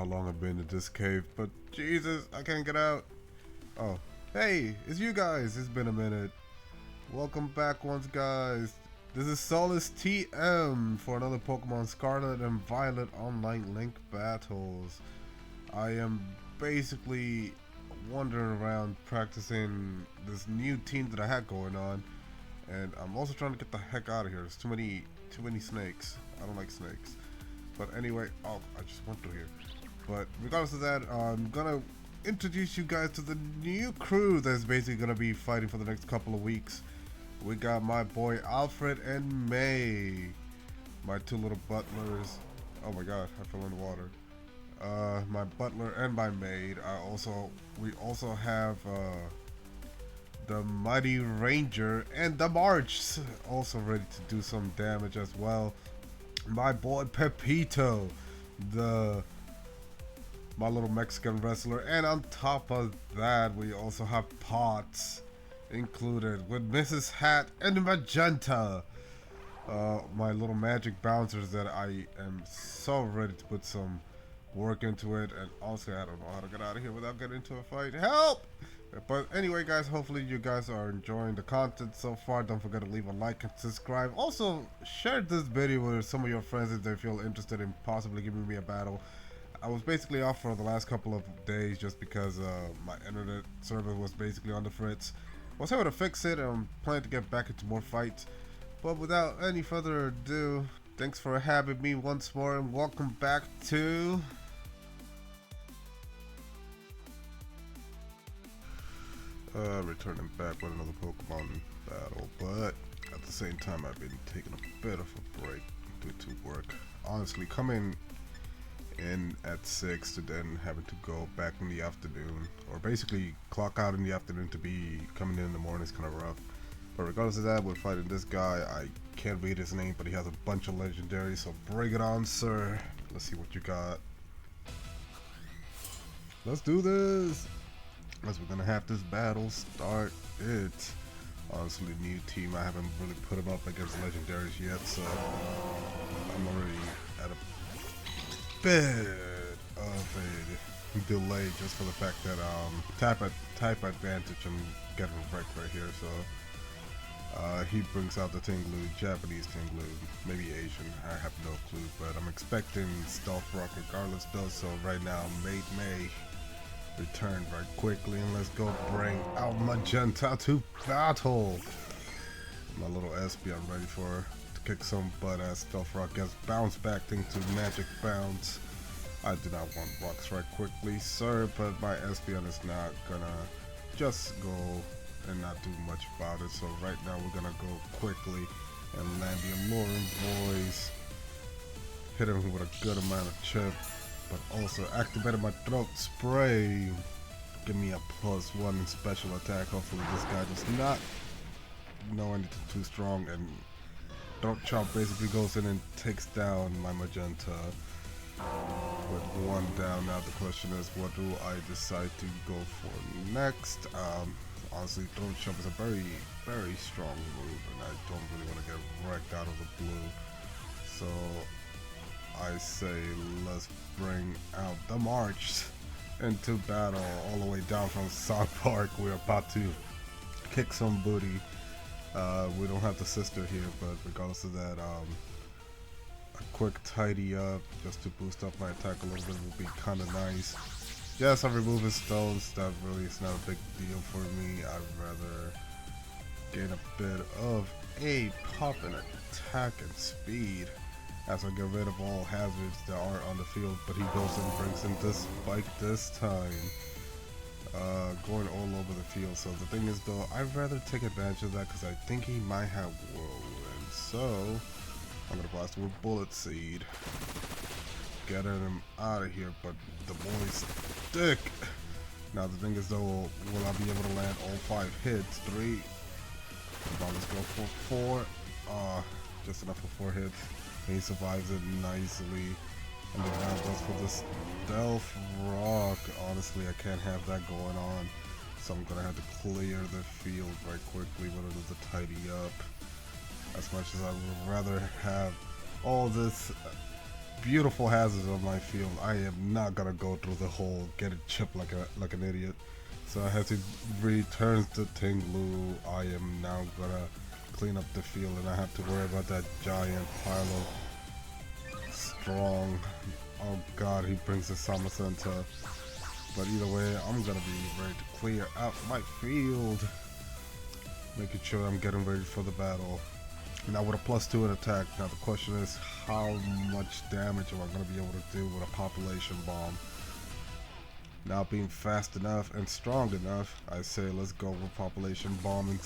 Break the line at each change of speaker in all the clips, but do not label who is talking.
how long I've been in this cave, but Jesus, I can't get out. Oh, hey, it's you guys. It's been a minute. Welcome back once, guys. This is Solus TM for another Pokemon Scarlet and Violet online link battles. I am basically wandering around practicing this new team that I had going on, and I'm also trying to get the heck out of here. There's too many snakes. I don't like snakes. But anyway, oh, I just went through here. But regardless of that, I'm gonna introduce you guys to the new crew that's basically gonna be fighting for the next couple of weeks. We got my boy Alfred and May, my two little butlers. Oh my god, I fell in the water. My butler and my maid. We also have the Mighty Ranger and the March, also ready to do some damage as well. My boy Pepito, my little Mexican wrestler, and on top of that, we also have Potts included with Mrs. Hat and Magenta. My little magic bouncers that I am so ready to put some work into it, and also I don't know how to get out of here without getting into a fight. Help! But anyway, guys, hopefully you guys are enjoying the content so far. Don't forget to leave a like and subscribe. Also, share this video with some of your friends if they feel interested in possibly giving me a battle. I was basically off for the last couple of days just because my internet service was basically on the fritz. I was able to fix it, and I'm planning to get back into more fights. But without any further ado, thanks for having me once more, and welcome back to... returning back with another Pokemon battle, but at the same time I've been taking a bit of a break due to work. Honestly, coming in at 6 to then having to go back in the afternoon, or basically clock out in the afternoon to be coming in the morning is kind of rough. But regardless of that, we're fighting this guy. I can't read his name, but he has a bunch of legendaries, so bring it on, sir. Let's see what you got. Let's do this! As we're gonna have this battle start it. Honestly, new team, I haven't really put him up against legendaries yet, so I'm already at a bit of a delay just for the fact that type advantage I'm getting wrecked right here. So he brings out the Tinglu, Japanese Tinglu, maybe Asian, I have no clue, but I'm expecting Stealth Rock regardless though. So right now, May return very quickly, and let's go bring out Magenta to battle. My little SP, I'm ready to kick some butt as Stealth Rock gets bounced back into Magic Bounce. I do not want Rock Strike quickly, sir, but my Espeon is not gonna just go and not do much about it. So right now we're gonna go quickly and land the Alluring Voice, hit him with a good amount of chip, but also activated my Throat Spray. Give me a +1 in special attack. Hopefully this guy does not know anything too strong, and Throat Chop basically goes in and takes down my Magenta with one down. Now the question is, what do I decide to go for next? Honestly, Throat Chop is a very, very strong move, and I don't really want to get wrecked out of the blue. So I say let's bring out the March into battle all the way down from South Park. We're about to kick some booty. We don't have the sister here, but regardless of that, a quick tidy up just to boost up my attack a little bit would be kind of nice. Yes, I'm removing stones. That really is not a big deal for me. I'd rather gain a bit of a pop in attack and speed as I get rid of all hazards that are on the field. But he goes and brings in this spike this time, going all over the field. So the thing is though, I'd rather take advantage of that because I think he might have Whirlwind. So I'm gonna blast him with Bullet Seed, getting him out of here, but the boys stick. Now the thing is though, will I be able to land all 5 hits? 3. Come on, let's go for 4. Just enough for 4 hits. He survives it nicely, and then now goes for the Stealth Rock. Honestly, I can't have that going on, so I'm gonna have to clear the field very quickly in order to tidy up. As much as I would rather have all this beautiful hazards on my field. I am not gonna go through the hole, get it chipped like an idiot. So I had to return to Tinglu. I am now gonna clean up the field, and I have to worry about that giant pile of strong. Oh God, he brings the Summer Center. But either way, I'm gonna be ready to clear out my field, making sure I'm getting ready for the battle. Now with a +2 in attack, now the question is how much damage am I going to be able to do with a population bomb? Now being fast enough and strong enough, I say let's go with population bomb and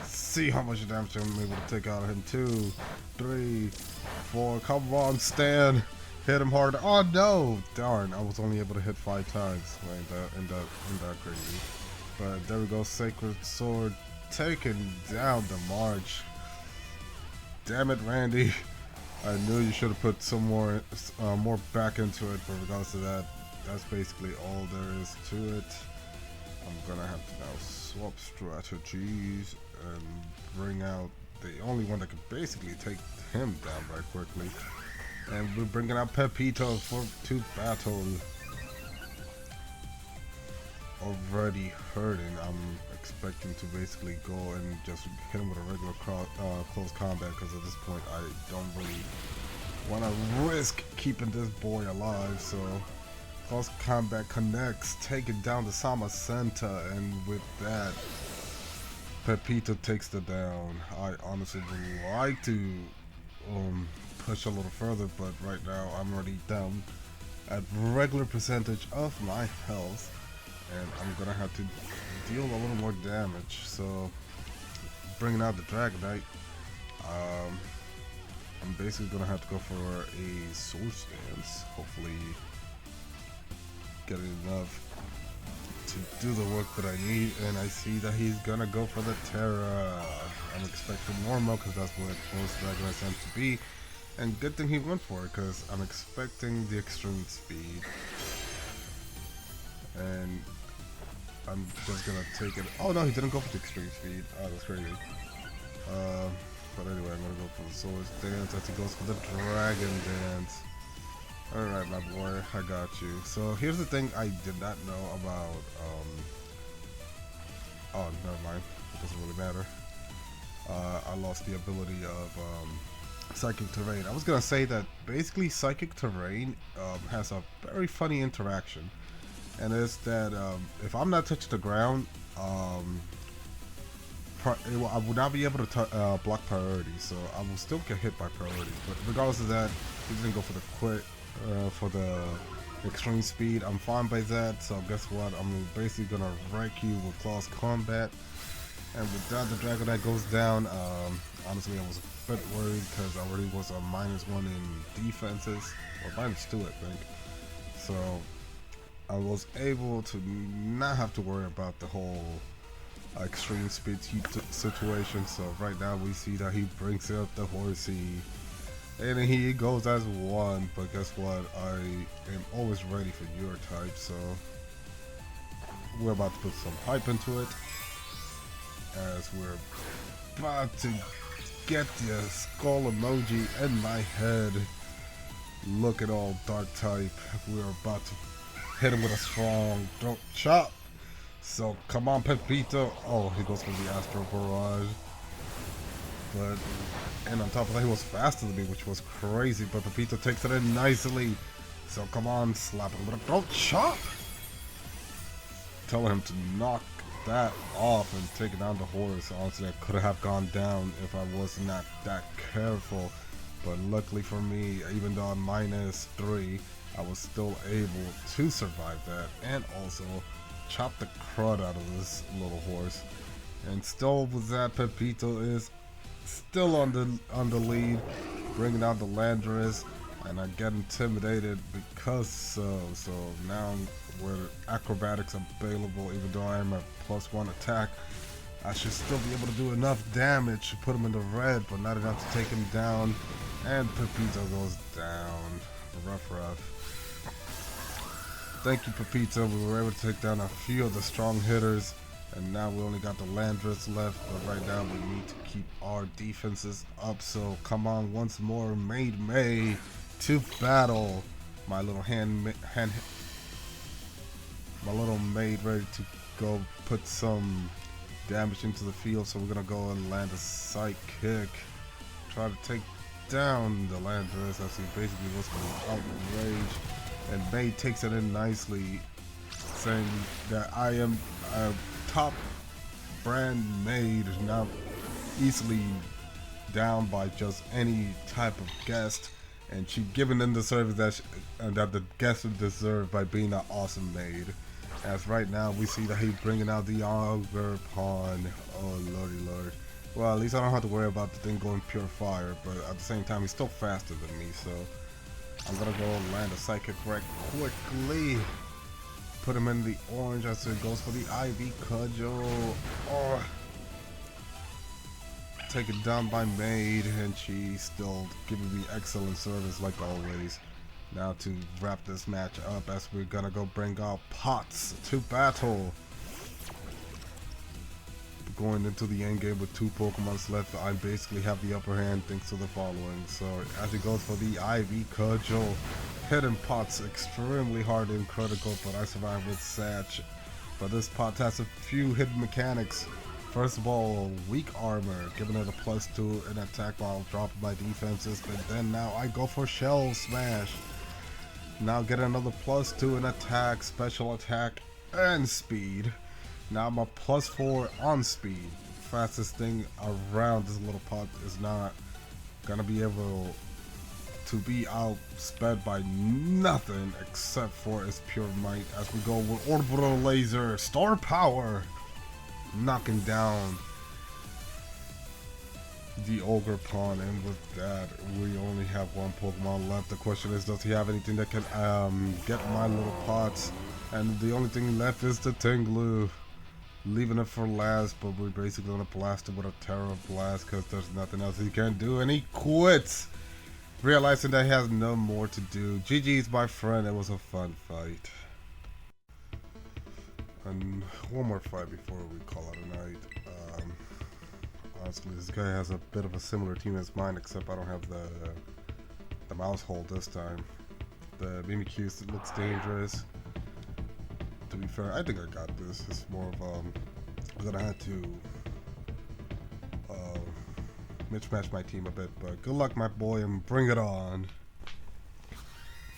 see how much damage I'm able to take out of him. 2, 3, 4, come on Stan! Hit him hard. Oh no! Darn, I was only able to hit 5 times. Ain't that crazy. But there we go, Sacred Sword taking down the March. Damn it, Randy. I knew you should have put some more back into it, but regardless of that, that's basically all there is to it. I'm gonna have to now swap strategies and bring out the only one that could basically take him down right quickly. And we're bringing out Pepito to battle. Already hurting. I'm expecting to basically go and just hit him with a regular close combat, because at this point I don't really want to risk keeping this boy alive. So close combat connects, taking down the Sama Center, and with that, Pepito takes the down. I honestly would like to push a little further, but right now I'm already down at regular percentage of my health. And I'm gonna have to deal a little more damage. So bringing out the Dragonite, I'm basically gonna have to go for a Soul Stance. Hopefully get enough to do the work that I need. And I see that he's gonna go for the Terra. I'm expecting normal, because that's what most Dragonites tend to be. And good thing he went for it, because I'm expecting the extreme speed. And I'm just gonna take it. Oh no, he didn't go for the extreme speed. Oh, that's crazy. But anyway, I'm gonna go for the Sword Dance as he goes for the Dragon Dance. Alright, my boy, I got you. So here's the thing I did not know about. Oh, never mind. It doesn't really matter. I lost the ability of Psychic Terrain. I was gonna say that basically Psychic Terrain has a very funny interaction. And it's that if I'm not touching the ground, I will not be able to block priority, so I will still get hit by priority. But regardless of that, he didn't go for the extreme speed. I'm fine by that. So guess what? I'm basically gonna wreck you with close combat. And with that, the Dragonite goes down. Honestly, I was a bit worried because I already was a -1 in defenses, or -2, I think. So I was able to not have to worry about the whole extreme speed situation. So right now we see that he brings up the Horsey, and he goes as 1. But guess what? I am always ready for your type. So we're about to put some hype into it, as we're about to get the skull emoji in my head. Look at all dark type. We're about to hit him with a strong throat chop. So come on, Pepito. Oh, he goes for the Astro Barrage. And on top of that, he was faster than me, which was crazy. But Pepito takes it in nicely. So come on, slap him with a throat chop. Telling him to knock that off and take down the horse. Honestly, I could have gone down if I was not that careful. But luckily for me, even though I'm -3, I was still able to survive that, and also chop the crud out of this little horse. And still with that, Pepito is still on the lead, bringing out the Landorus, and I get intimidated because so now where acrobatics available, even though I am at +1 attack, I should still be able to do enough damage to put him in the red, but not enough to take him down. And Pepito goes down. Rough. Thank you, Pepito. We were able to take down a few of the strong hitters, and now we only got the Landorus left. But right now we need to keep our defenses up. So come on, once more, Maid May. to battle. My little my little maid ready to go put some damage into the field, so we're gonna go and land a side kick. Try to take down the Landris as he basically was outraged. And Maid takes it in nicely, saying that I am a top brand Maid, not easily down by just any type of guest, and she given them the service that the guest would deserve by being an awesome Maid. As right now we see that he's bringing out the Auger Pawn. Oh lordy lord. Well, at least I don't have to worry about the thing going pure fire, but at the same time he's still faster than me, so I'm gonna go land a psychic right quickly. Put him in the orange as it goes for the Ivy Cudgel. Oh. Taken down by Maid, and she's still giving me excellent service like always. Now to wrap this match up, as we're gonna go bring out Potts to battle. Going into the end game with 2 Pokemons left, I basically have the upper hand thanks to the following. So as he goes for the Ivy Cudgel, hitting Potts extremely hard and critical, but I survived with Satch. But this Potts has a few hidden mechanics. First of all, weak armor, giving it a +2 in attack while dropping my defenses, but then now I go for Shell Smash. Now get another +2 in attack, special attack, and speed. Now I'm a +4 on speed. Fastest thing around this little pot is not gonna be able to be outsped by nothing except for its pure might, as we go with Orbital Laser, Star Power, knocking down the Ogre Pawn. And with that, we only have 1 Pokemon left. The question is, does he have anything that can get my little pots? And the only thing left is the Tinglu. Leaving it for last, but we're basically gonna blast it with a Terra Blast because there's nothing else he can do, and he quits, realizing that he has no more to do. GG's, my friend. It was a fun fight. And one more fight before we call it a night. Honestly, this guy has a bit of a similar team as mine, except I don't have the mouse hold this time. The Mimikyu looks dangerous. To be fair, I think I got this. It's more of I'm gonna have to mismatch my team a bit, but good luck, my boy, and bring it on.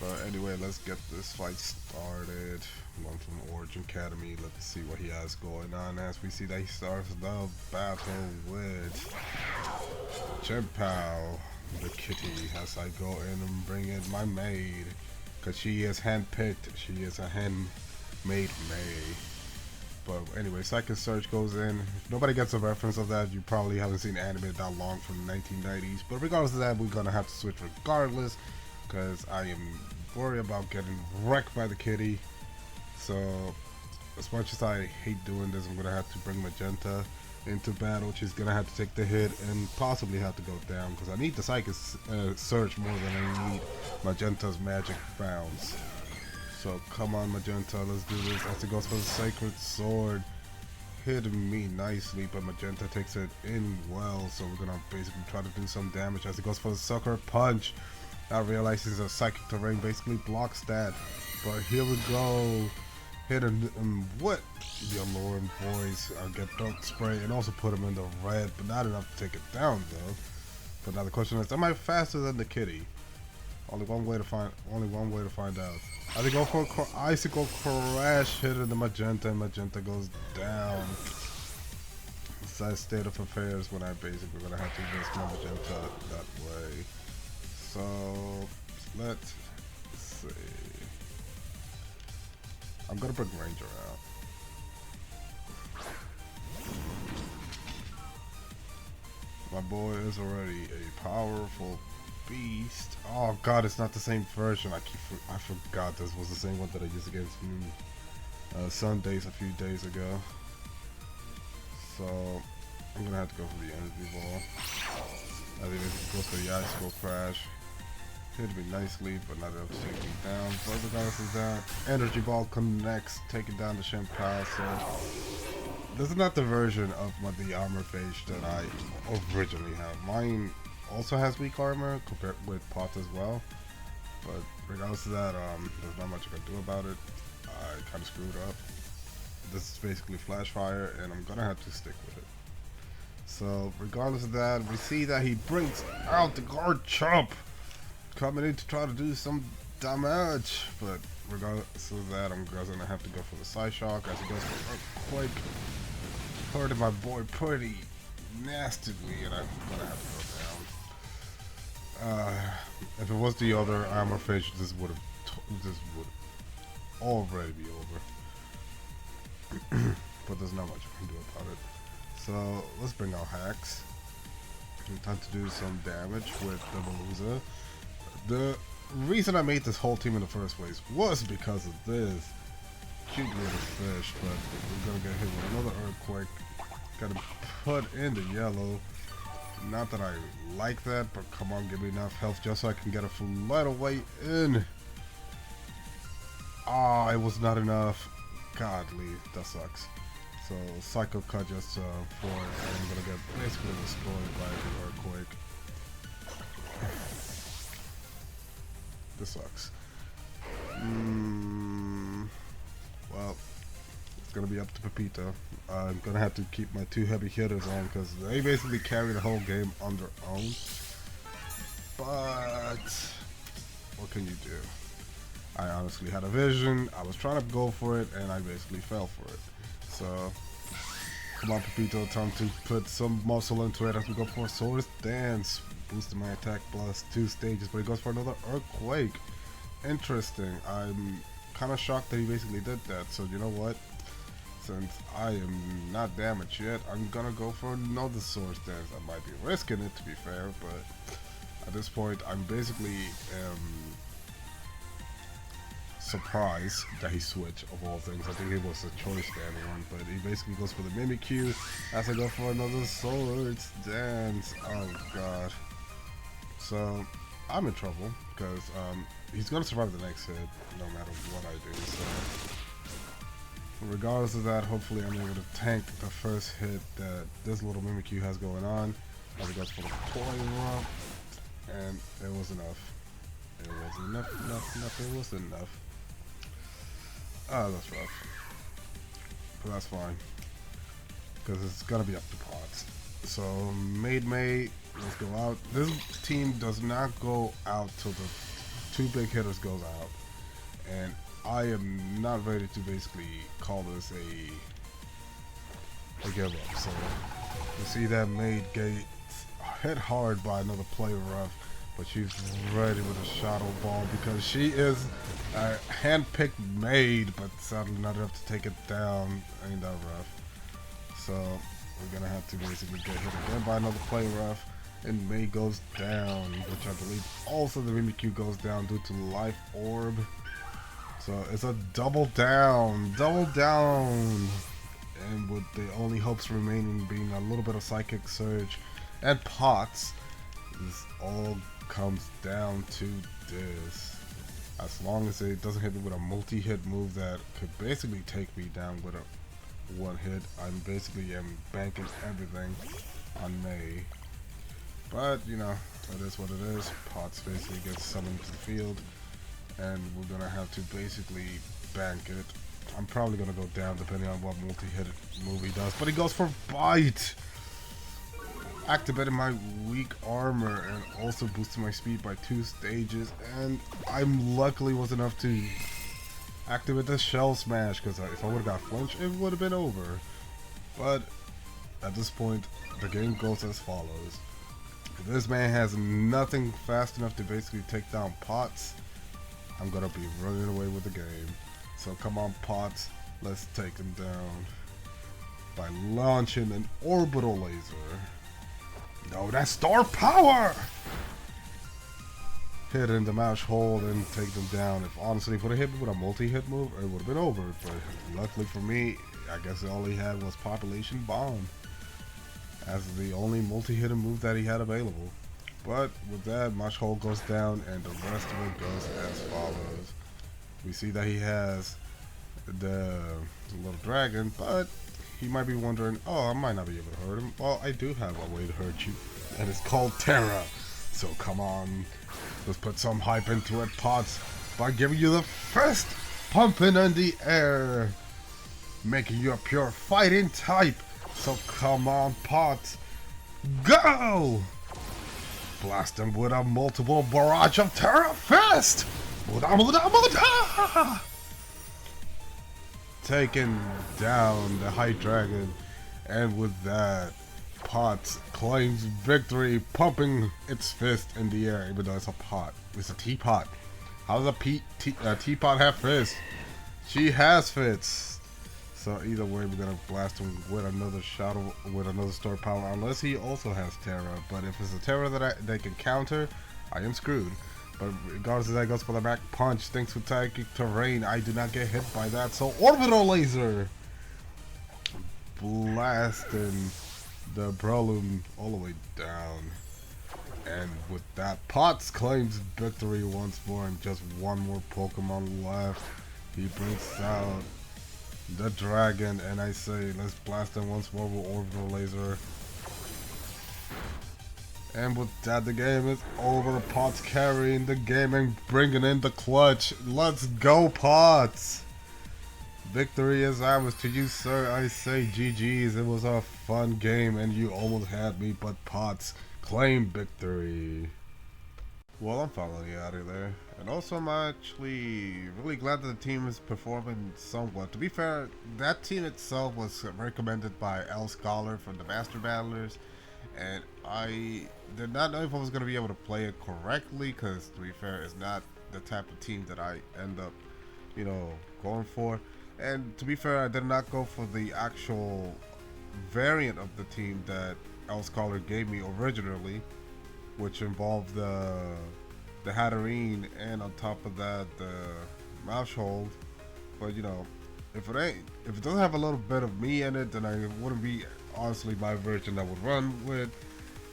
But anyway, let's get this fight started. One from Origin Academy. Let's see what he has going on. As we see that he starts the battle with Chimpow, the kitty, as I go in and bring in my maid, because she is handpicked. She is a handmade May. But anyway, Psychic Surge goes in. If nobody gets a reference of that, you probably haven't seen anime that long from the 1990s. But regardless of that, we're gonna have to switch regardless, because I am worried about getting wrecked by the kitty. So as much as I hate doing this, I'm gonna have to bring Magenta into battle. She's gonna have to take the hit and possibly have to go down, because I need the Psychic Surge more than I need Magenta's magic bounce. So come on, Magenta, let's do this. As it goes for the Sacred Sword, hitting me nicely, but Magenta takes it in well. So we're gonna basically try to do some damage as it goes for the Sucker Punch. Now realizing the Psychic Terrain basically blocks that. But here we go, hitting him with the Alluring Voice. I'll get Dark Spray and also put him in the red, but not enough to take it down though. But now the question is, am I faster than the kitty? Only one way to find out. I think go for Icicle Crash, hitting the Magenta, and Magenta goes down. It's that state of affairs when I basically gonna have to miss my Magenta that way. So let's see. I'm gonna bring Ranger out. My boy is already a powerful beast. Oh god, it's not the same version. I forgot this was the same one that I used against Sundays a few days ago. So I'm gonna have to go for the Energy Ball. I think it goes for the Icicle Crash. Hit me nicely, but not able to take me down. But regardless of that, Energy Ball connects, taking down the Chimpow. So this is not the version of the armor phase that I originally have. Mine also has weak armor compared with Pot as well. But regardless of that, there's not much I can do about it. I kind of screwed up. This is basically flash fire, and I'm gonna have to stick with it. So regardless of that, we see that he brings out the guard chump, coming in to try to do some damage. But regardless of that, I'm gonna have to go for the side shock as he goes for earthquake, hurting my boy pretty nastily, and I'm gonna have to go down. If it was the other armor fish, this would already be over. But there's not much I can do about it. So let's bring out hacks. Time to do some damage with the Beluza. The reason I made this whole team in the first place was because of this cute little fish, but we're gonna get hit with another earthquake. Gotta put in the yellow. Not that I like that, but come on, give me enough health just so I can get a full light away in. Ah, it was not enough. Godly, that sucks. So Psycho Cut just for it, and I'm gonna get basically destroyed by the earthquake. This sucks. Well, it's gonna be up to Pepito. I'm gonna have to keep my two heavy hitters on because they basically carry the whole game on their own. But what can you do? I honestly had a vision. I was trying to go for it, and I basically fell for it. So, come on, Pepito, time to put some muscle into it as we go for a Swords Dance. Boosting my attack plus 2 stages, but he goes for another Earthquake. Interesting. I'm kind of shocked that he basically did that. So, you know what? Since I am not damaged yet, I'm gonna go for another Swords Dance. I might be risking it, to be fair, but at this point, I'm basically surprised that he switched of all things. I think it was a choice standing one, but he basically goes for the Mimikyu as I go for another Swords Dance. Oh god. So I'm in trouble because he's gonna survive the next hit no matter what I do. So regardless of that, hopefully I'm able to tank the first hit that this little Mimikyu has going on as it goes for the Poison, and it was enough. It wasn't enough, it was enough. Ah, that's rough. But that's fine. Because it's gonna be up to pots. So, May, let's go out. This team does not go out till the 2 big hitters goes out. And I am not ready to basically call this a give up. So, you see that Maid gets hit hard by another player rough. But she's ready with a Shadow Ball because she is a hand-picked maid, but sadly not enough to take it down. Ain't that rough? So we're gonna have to basically get hit again by another play rough, and May goes down, which I believe also the Mimikyu goes down due to Life Orb. So it's a double down, and with the only hopes remaining being a little bit of Psychic Surge and pots, this all comes down to this. As long as it doesn't hit me with a multi-hit move that could basically take me down with a 1 hit, I'm basically banking everything on May. But you know, that is what it is. Potts basically gets summoned to the field, and we're gonna have to basically bank it. I'm probably gonna go down depending on what multi-hit move he does, but he goes for Bite! Activated my weak armor and also boosted my speed by 2 stages, and I'm luckily was enough to activate the Shell Smash, because if I would have got flinched, it would have been over. But at this point, the game goes as follows. If this man has nothing fast enough to basically take down Potts, I'm gonna be running away with the game. So come on, Potts, let's take him down by launching an orbital laser. No, that's star power! Hit in the mash hole and take them down. If honestly, if it would have hit me with a multi-hit move, it would have been over. But luckily for me, I guess all he had was Population Bomb as the only multi-hit move that he had available. But with that, mash hole goes down and the rest of it goes as follows. We see that he has the little dragon, but he might be wondering, oh, I might not be able to hurt him. Well, I do have a way to hurt you, and it's called Terra. So come on, Let's put some hype into it, Pots, by giving you the fist pumping in the air, making you a pure fighting type. So come on, Pots, go! Blast him with a multiple barrage of Terra Fist! Taking down the High Dragon, and with that, Pots claims victory, pumping its fist in the air, even though it's a pot. It's a teapot. How does a teapot have fists? She has fists. So either way, we're gonna blast him with another shadow, with another store power, unless he also has Terra. But if it's a Terra that they can counter, I am screwed. But regardless of that, goes for the back punch. Thanks for psychic terrain. I do not get hit by that. So orbital laser, blasting the Breloom all the way down. And with that, Pots claims victory once more, and just one more Pokemon left. He brings out the dragon, and I say let's blast him once more with orbital laser. And with that, the game is over. Pots carrying the game and bringing in the clutch. Let's go, Pots! Victory is ours to you, sir. I say GG's. It was a fun game and you almost had me, but Pots claim victory. Well, I'm following you out of there. And also, I'm actually really glad that the team is performing somewhat. To be fair, that team itself was recommended by lScholar for the Master Battlers. And I did not know if I was going to be able to play it correctly, because to be fair, it's not the type of team that I end up, you know, going for. And to be fair, I did not go for the actual variant of the team that lScholar gave me originally, which involved the Hatterene, and on top of that the Maushold. But you know, if it doesn't have a little bit of me in it, then I wouldn't be honestly my version I would run with,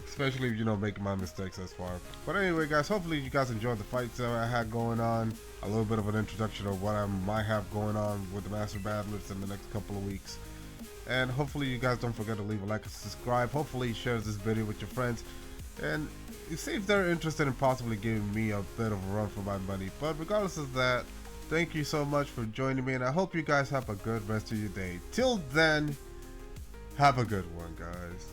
especially if, you know, making my mistakes as far. But anyway, guys, hopefully you guys enjoyed the fights that I had going on, a little bit of an introduction of what I might have going on with the Master Battlers in the next couple of weeks. And hopefully you guys don't forget to leave a like and subscribe. Hopefully share this video with your friends, and see if they're interested in possibly giving me a bit of a run for my money. But regardless of that, thank you so much for joining me, and I hope you guys have a good rest of your day. Till then, have a good one, guys.